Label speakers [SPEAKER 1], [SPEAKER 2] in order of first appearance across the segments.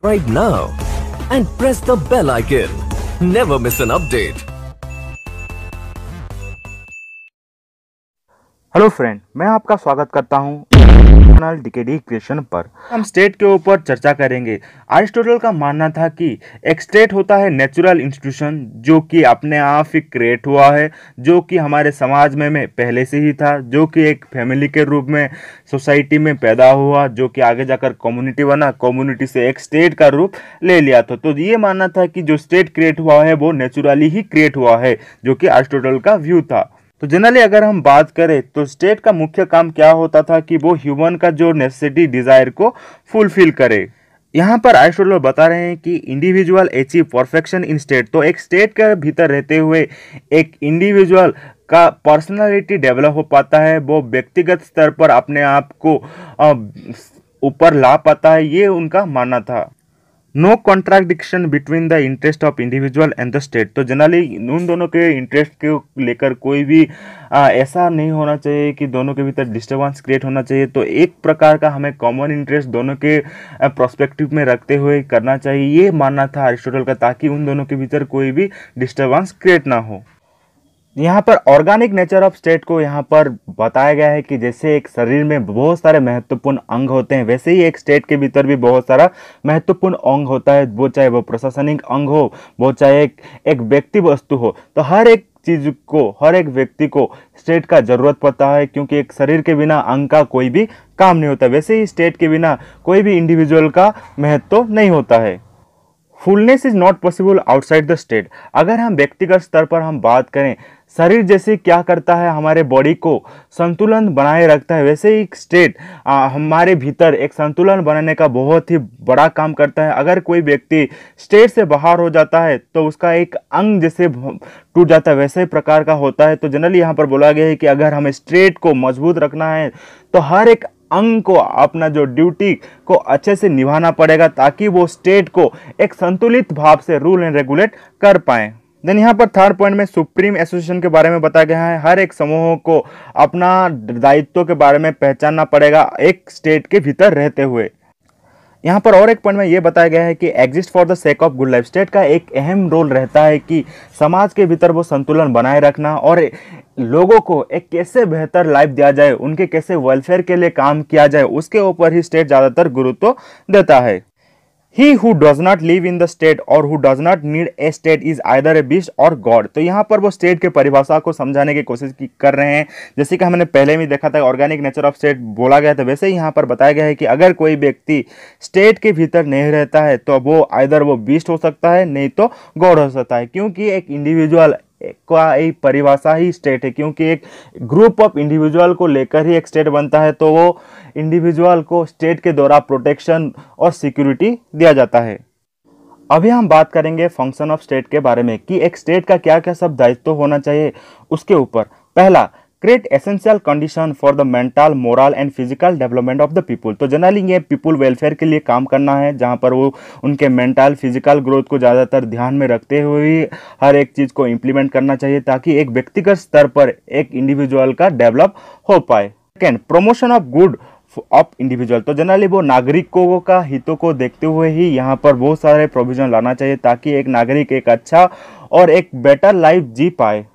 [SPEAKER 1] right now and press the bell icon. Never miss an update.
[SPEAKER 2] Hello friend, मैं आपका स्वागत करता हूं चैनल डीकेडी क्रिएशन पर। हम स्टेट के ऊपर चर्चा करेंगे। अरिस्टोटल का मानना था कि एक स्टेट होता है नेचुरल इंस्टीट्यूशन जो कि अपने आप ही क्रिएट हुआ है, जो कि हमारे समाज में पहले से ही था, जो कि एक फैमिली के रूप में सोसाइटी में पैदा हुआ, जो कि आगे जाकर कम्युनिटी बना, कम्युनिटी से एक स्टेट का रूप ले लिया था। तो ये मानना था कि जो स्टेट क्रिएट हुआ है वो नेचुरली ही क्रिएट हुआ है, जो कि अरिस्टोटल का व्यू था। तो जनरली अगर हम बात करें तो स्टेट का मुख्य काम क्या होता था कि वो ह्यूमन का जो नेसेसिटी डिजायर को फुलफिल करे। यहाँ पर अरिस्टोटल बता रहे हैं कि individual achieve perfection in state. तो एक स्टेट के भीतर रहते हुए एक इंडिविजुअल का पर्सनालिटी डेवलप हो पाता है, वो व्यक्तिगत स्तर पर अपने आप को ऊपर ला पाता है, ये उनका मानना था। No contradiction between the interest of individual and the state. तो जनरली उन दोनों के इंटरेस्ट को लेकर कोई भी ऐसा नहीं होना चाहिए कि दोनों के भीतर डिस्टर्बेंस क्रिएट होना चाहिए। तो एक प्रकार का हमें कॉमन इंटरेस्ट दोनों के प्रोस्पेक्टिव में रखते हुए करना चाहिए, ये मानना था अरिस्टोटल का, ताकि उन दोनों के भीतर कोई भी डिस्टर्बेंस क्रिएट ना हो। यहाँ पर ऑर्गेनिक नेचर ऑफ स्टेट को यहाँ पर बताया गया है कि जैसे एक शरीर में बहुत सारे महत्वपूर्ण अंग होते हैं, वैसे ही एक स्टेट के भीतर भी बहुत सारा महत्वपूर्ण अंग होता है, वो चाहे वो प्रशासनिक अंग हो, वो चाहे एक व्यक्ति वस्तु हो। तो हर एक चीज को, हर एक व्यक्ति को स्टेट का जरूरत पड़ता है, क्योंकि एक शरीर के बिना अंग का कोई भी काम नहीं होता। वैसे ही स्टेट के बिना कोई भी इंडिविजुअल का महत्व नहीं होता है। Fullness is not possible outside the state. अगर हम व्यक्तिगत स्तर पर हम बात करें, शरीर जैसे क्या करता है, हमारे बॉडी को संतुलन बनाए रखता है, वैसे ही स्टेट हमारे भीतर एक संतुलन बनाने का बहुत ही बड़ा काम करता है। अगर कोई व्यक्ति स्टेट से बाहर हो जाता है तो उसका एक अंग जैसे टूट जाता है, वैसे प्रकार का होता है। तो जनरली यहाँ पर बोला गया है कि अगर हमें स्टेट को मजबूत रखना है तो हर एक अंग को अपना जो ड्यूटी को अच्छे से निभाना पड़ेगा, ताकि वो स्टेट को एक संतुलित भाव से रूल एंड रेगुलेट कर पाए। देन यहाँ पर थर्ड पॉइंट में सुप्रीम एसोसिएशन के बारे में बताया गया है। हर एक समूह को अपना दायित्व के बारे में पहचानना पड़ेगा एक स्टेट के भीतर रहते हुए। यहाँ पर और एक पॉइंट में ये बताया गया है कि exist for the sake of good life. State का एक अहम रोल रहता है कि समाज के भीतर वो संतुलन बनाए रखना और लोगों को एक कैसे बेहतर लाइफ दिया जाए, उनके कैसे वेलफेयर के लिए काम किया जाए, उसके ऊपर ही स्टेट ज़्यादातर गुरुत्व देता है। He who does not live in the state or who does not need a state is either a beast or God। तो यहाँ पर वो स्टेट के परिभाषा को समझाने की कोशिश कर रहे हैं। जैसे कि हमने पहले भी देखा था, ऑर्गेनिक नेचर ऑफ स्टेट बोला गया था, वैसे ही यहाँ पर बताया गया है कि अगर कोई व्यक्ति स्टेट के भीतर नहीं रहता है तो वो आइदर वो बीस्ट हो सकता है, नहीं तो गॉड हो सकता है। क्योंकि एक इंडिविजुअल का एक परिभाषा ही स्टेट है, क्योंकि एक ग्रुप ऑफ इंडिविजुअल को लेकर ही एक स्टेट बनता है, तो वो इंडिविजुअल को स्टेट के द्वारा प्रोटेक्शन और सिक्योरिटी दिया जाता है। अभी हम बात करेंगे फंक्शन ऑफ स्टेट के बारे में कि एक स्टेट का क्या क्या सब दायित्व होना चाहिए उसके ऊपर। पहला, create essential condition for the mental, moral and physical development of the people. तो जनरली ये पीपुल वेलफेयर के लिए काम करना है, जहाँ पर वो उनके मेंटल फिजिकल ग्रोथ को ज़्यादातर ध्यान में रखते हुए हर एक चीज़ को इम्प्लीमेंट करना चाहिए, ताकि एक व्यक्तिगत स्तर पर एक इंडिविजुअल का डेवलप हो पाए। Second, promotion of good of individual. तो जनरली वो नागरिकों का हितों को देखते हुए ही यहाँ पर बहुत सारे प्रोविजन लाना चाहिए, ताकि एक नागरिक एक अच्छा और एक बेटर लाइफ जी पाए।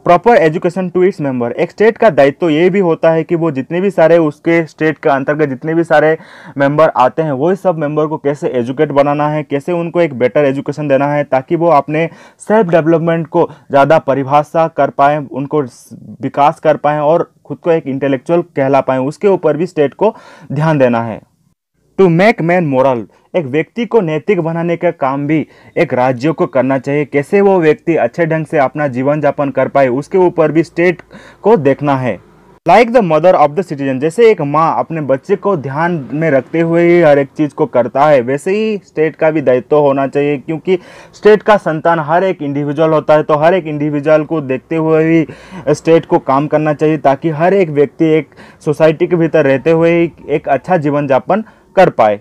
[SPEAKER 2] Proper education to its member. एक स्टेट का दायित्व ये भी होता है कि वो जितने भी सारे उसके स्टेट के अंतर्गत जितने भी सारे मेंबर आते हैं, वही सब मेंबर को कैसे एजुकेट बनाना है, कैसे उनको एक बेटर एजुकेशन देना है, ताकि वो अपने सेल्फ डेवलपमेंट को ज़्यादा परिभाषा कर पाएँ, उनको विकास कर पाएँ और खुद को एक इंटेलेक्चुअल कहला पाएँ। उसके ऊपर भी स्टेट को ध्यान देना है। To make man moral. एक व्यक्ति को नैतिक बनाने का काम भी एक राज्य को करना चाहिए। कैसे वो व्यक्ति अच्छे ढंग से अपना जीवन यापन कर पाए, उसके ऊपर भी स्टेट को देखना है। Like the mother of the citizen. जैसे एक माँ अपने बच्चे को ध्यान में रखते हुए ही हर एक चीज़ को करता है, वैसे ही स्टेट का भी दायित्व होना चाहिए, क्योंकि स्टेट का संतान हर एक इंडिविजुअल होता है। तो हर एक इंडिविजुअल को देखते हुए ही स्टेट को काम करना चाहिए, ताकि हर एक व्यक्ति एक सोसाइटी के भीतर रहते हुए एक अच्छा जीवन यापन कर पाए।